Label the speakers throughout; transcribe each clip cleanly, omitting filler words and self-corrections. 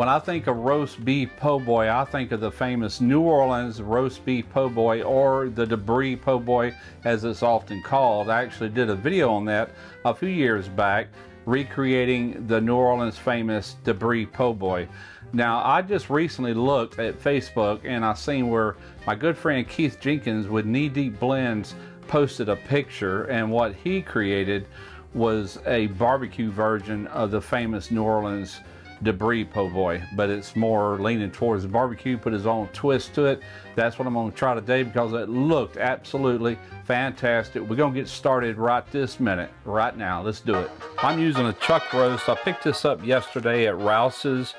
Speaker 1: When I think of roast beef po' boy, I think of the famous New Orleans roast beef po' boy, or the debris po' boy as it's often called. I actually did a video on that a few years back, recreating the New Orleans famous debris po' boy. Now, I just recently looked at Facebook and I seen where my good friend Keith Jenkins with Knee Deep Blends posted a picture, and what he created was a barbecue version of the famous New Orleans debris po' boy, but it's more leaning towards the barbecue, put his own twist to it. That's what I'm going to try today because it looked absolutely fantastic. We're going to get started right this minute, right now. Let's do it. I'm using a chuck roast. I picked this up yesterday at Rouse's.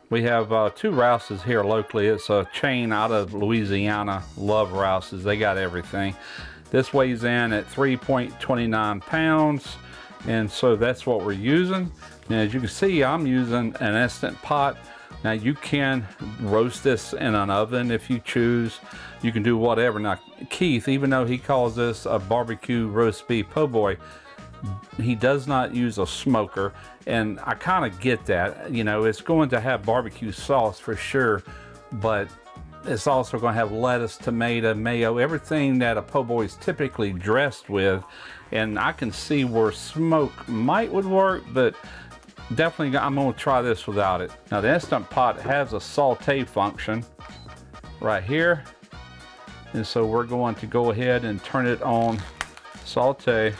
Speaker 1: We have two Rouse's here locally. It's a chain out of Louisiana. Love Rouse's. They got everything. This weighs in at 3.29 pounds, and so that's what we're using. Now, as you can see, I'm using an Instant Pot. Now, you can roast this in an oven if you choose. You can do whatever. Now, Keith, even though he calls this a barbecue roast beef po' boy, he does not use a smoker, and I kind of get that. You know, it's going to have barbecue sauce for sure, but it's also going to have lettuce, tomato, mayo, everything that a po' boy is typically dressed with. And I can see where smoke would work, but definitely I'm going to try this without it. Now, the Instant Pot has a saute function right here, and so we're going to go ahead and turn it on saute.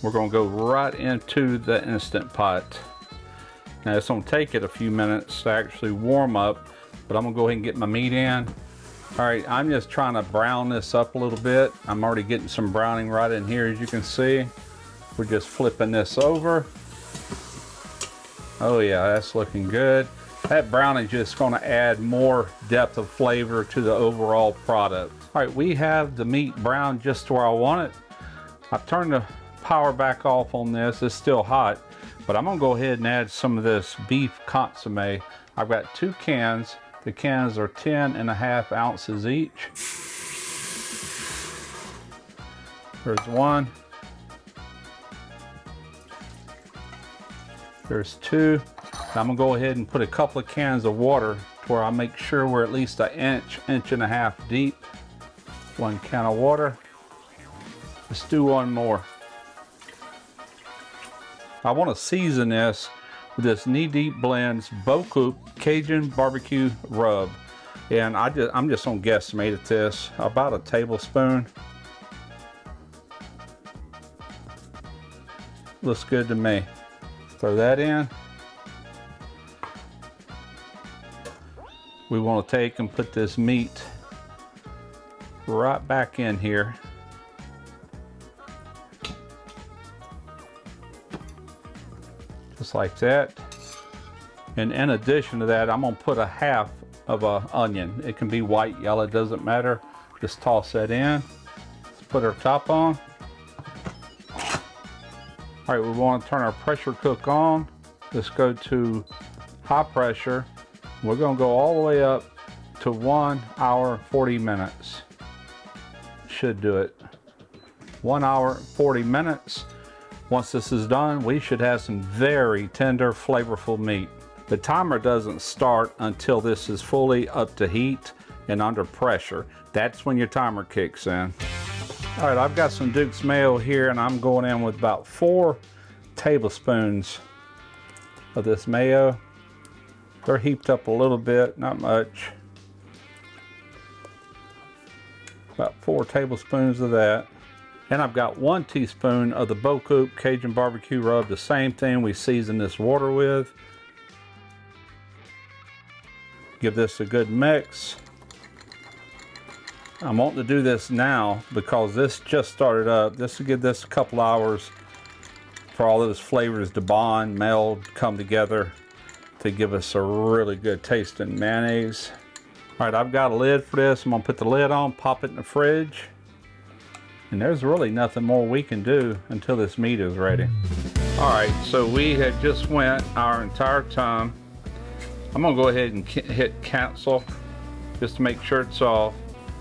Speaker 1: We're going to go right into the Instant Pot. Now, it's going to take it a few minutes to actually warm up, but I'm going to go ahead and get my meat in. All right, I'm just trying to brown this up a little bit. I'm already getting some browning right in here, as you can see. We're just flipping this over. Oh yeah, that's looking good. That browning is just going to add more depth of flavor to the overall product. All right, we have the meat browned just where I want it. I've turned the power back off on this. It's still hot, but I'm gonna go ahead and add some of this beef consomme. I've got 2 cans. The cans are 10.5 ounces each. There's 1. There's 2. Now I'm gonna go ahead and put a couple of cans of water to where I make sure we're at least an inch, inch and a half deep. 1 can of water. Let's do 1 more. I want to season this with this Knee Deep Blends BBQ Cajun Barbecue Rub, and I'm just gonna guesstimate at this about a tablespoon. Looks good to me. Throw that in. We want to take and put this meat right back in here. Just like that. And in addition to that, I'm going to put a half of an onion. It can be white, yellow, it doesn't matter. Just toss that in. Let's put our top on. All right, we want to turn our pressure cook on. Let's go to high pressure. We're going to go all the way up to 1 hour 40 minutes. Should do it. 1 hour 40 minutes. Once this is done, we should have some very tender, flavorful meat. The timer doesn't start until this is fully up to heat and under pressure. That's when your timer kicks in. All right, I've got some Duke's mayo here, and I'm going in with about 4 tablespoons of this mayo. They're heaped up a little bit, not much. About 4 tablespoons of that. And I've got 1 teaspoon of the BBQ Cajun Barbecue Rub, the same thing we season this water with. Give this a good mix. I'm wanting to do this now because this just started up. This will give this a couple hours for all those flavors to bond, meld, come together to give us a really good tasting mayonnaise. All right, I've got a lid for this. I'm gonna put the lid on, pop it in the fridge. And there's really nothing more we can do until this meat is ready. All right, so we had just went our entire time. I'm gonna go ahead and hit cancel just to make sure it's off.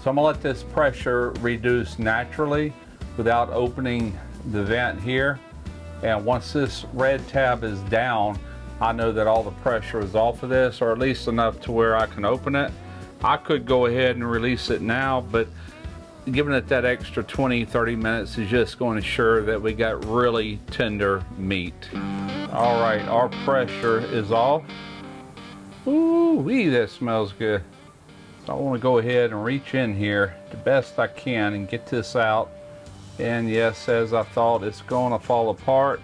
Speaker 1: So I'm gonna let this pressure reduce naturally without opening the vent here. And once this red tab is down, I know that all the pressure is off of this, or at least enough to where I can open it. I could go ahead and release it now, but giving it that extra 20-30 minutes is just going to ensure that we got really tender meat. All right, our pressure is off. Ooh-wee, that smells good. So I want to go ahead and reach in here the best I can and get this out. And yes, as I thought, it's going to fall apart.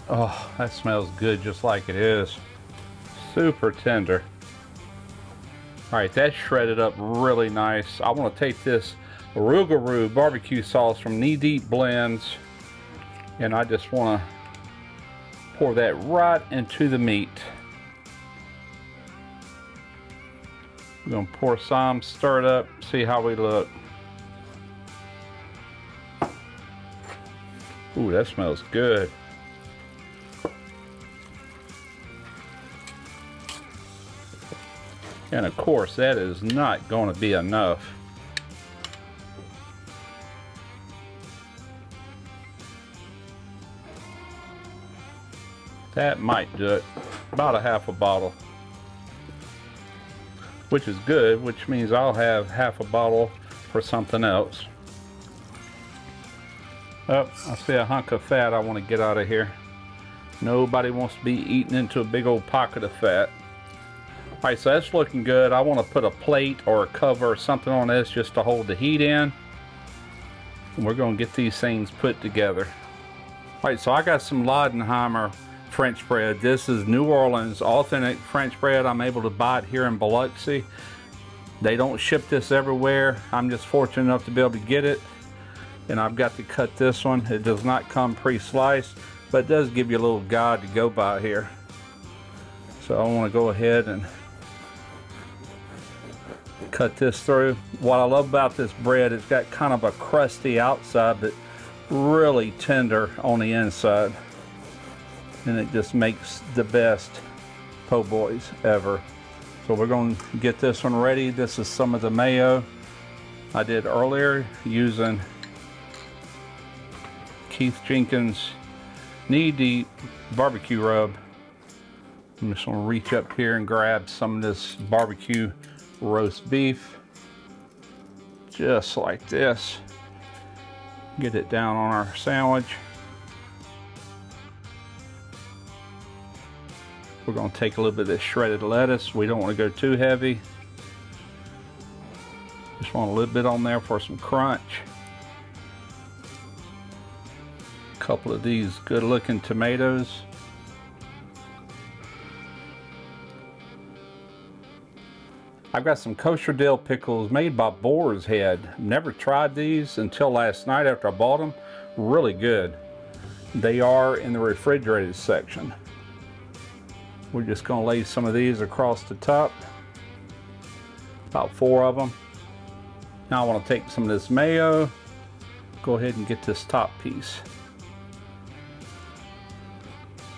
Speaker 1: Oh, that smells good just like it is. Super tender. All right, that's shredded up really nice. I want to take this Rougarou barbecue sauce from Knee Deep Blends, and I just want to pour that right into the meat. We're going to pour some, stir it up, see how we look. Ooh, that smells good. And of course, that is not going to be enough. That might do it. About a half a bottle. Which is good, which means I'll have half a bottle for something else. Oh, I see a hunk of fat I want to get out of here. Nobody wants to be eating into a big old pocket of fat. Alright, so that's looking good. I want to put a plate or a cover or something on this just to hold the heat in. And we're going to get these things put together. Alright, so I got some Laudenheimer French bread. This is New Orleans authentic French bread. I'm able to buy it here in Biloxi. They don't ship this everywhere. I'm just fortunate enough to be able to get it. And I've got to cut this one. It does not come pre-sliced, but it does give you a little guide to go by here. So I want to go ahead and cut this through. What I love about this bread, it's got kind of a crusty outside, but really tender on the inside. And it just makes the best po' boys ever. So we're going to get this one ready. This is some of the mayo I did earlier using Keith Jenkins Knee Deep barbecue rub. I'm just going to reach up here and grab some of this barbecue roast beef, just like this. Get it down on our sandwich. We're going to take a little bit of this shredded lettuce. We don't want to go too heavy. Just want a little bit on there for some crunch. A couple of these good looking tomatoes. I've got some kosher dill pickles made by Boar's Head. Never tried these until last night after I bought them. Really good. They are in the refrigerated section. We're just going to lay some of these across the top. About 4 of them. Now I want to take some of this mayo. Go ahead and get this top piece.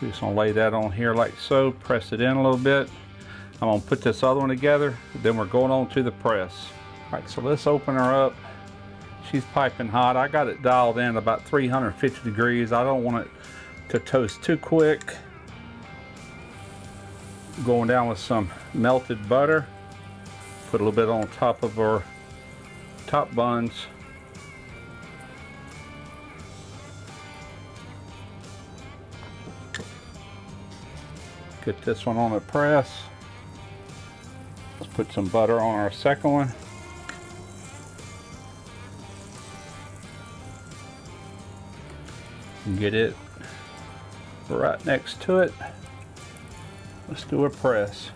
Speaker 1: We're just going to lay that on here like so. Press it in a little bit. I'm going to put this other one together. Then we're going on to the press. All right, so let's open her up. She's piping hot. I got it dialed in about 350 degrees. I don't want it to toast too quick. Going down with some melted butter. Put a little bit on top of our top buns. Get this one on the press. Let's put some butter on our second one. And get it right next to it. Let's do a press.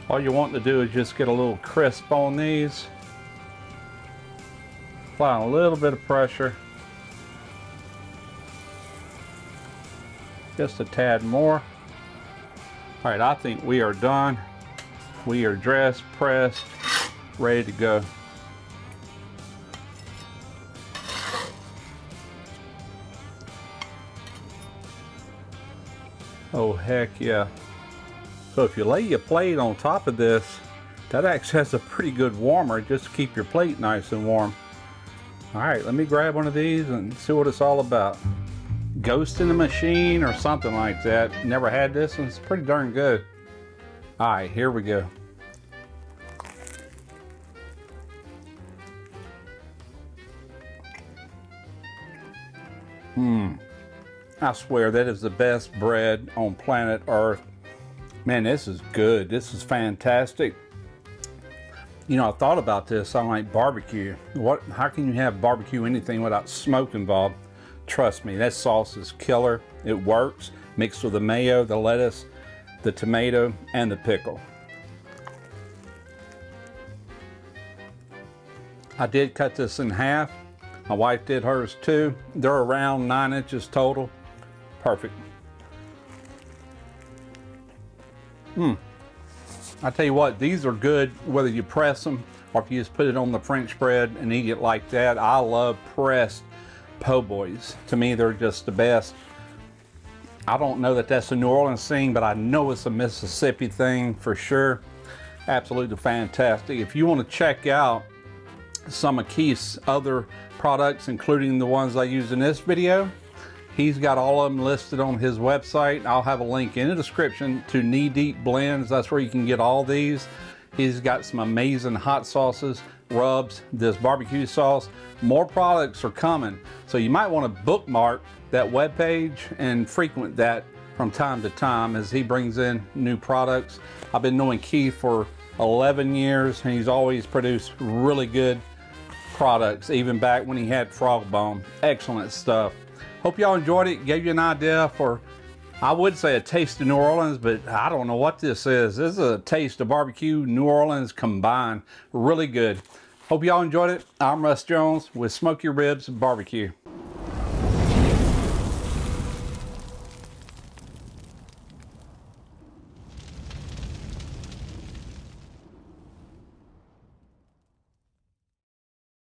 Speaker 1: All you want to do is just get a little crisp on these. Apply a little bit of pressure. Just a tad more. All right, I think we are done. We are dressed, pressed, ready to go. Oh, heck yeah. So if you lay your plate on top of this, That actually has a pretty good warmer just to keep your plate nice and warm. All right, let me grab one of these and see what it's all about. Ghost in the Machine or something like that. Never had this one. It's pretty darn good. All right, here we go. I swear that is the best bread on planet Earth. Man, this is good. This is fantastic. You know, I thought about this. I'm like, barbecue. How can you have barbecue anything without smoke involved? Trust me, that sauce is killer. It works. Mixed with the mayo, the lettuce, the tomato, and the pickle. I did cut this in half. My wife did hers too. They're around 9 inches total. Perfect. I tell you what, these are good whether you press them or if you just put it on the French bread and eat it like that. I love pressed po' boys. To me, they're just the best. I don't know that that's a New Orleans thing, but I know it's a Mississippi thing for sure. Absolutely fantastic. If you want to check out some of Keith's other products, including the ones I use in this video, he's got all of them listed on his website. I'll have a link in the description to Knee Deep Blends. That's where you can get all these. He's got some amazing hot sauces, rubs, this barbecue sauce. More products are coming. So you might want to bookmark that webpage and frequent that from time to time as he brings in new products. I've been knowing Keith for 11 years and he's always produced really good products, even back when he had Frog Bone. Excellent stuff. Hope y'all enjoyed it. Gave you an idea for, I would say a taste of New Orleans, but I don't know what this is. This is a taste of barbecue, New Orleans combined. Really good. Hope y'all enjoyed it. I'm Russ Jones with Smoky Ribs Barbecue.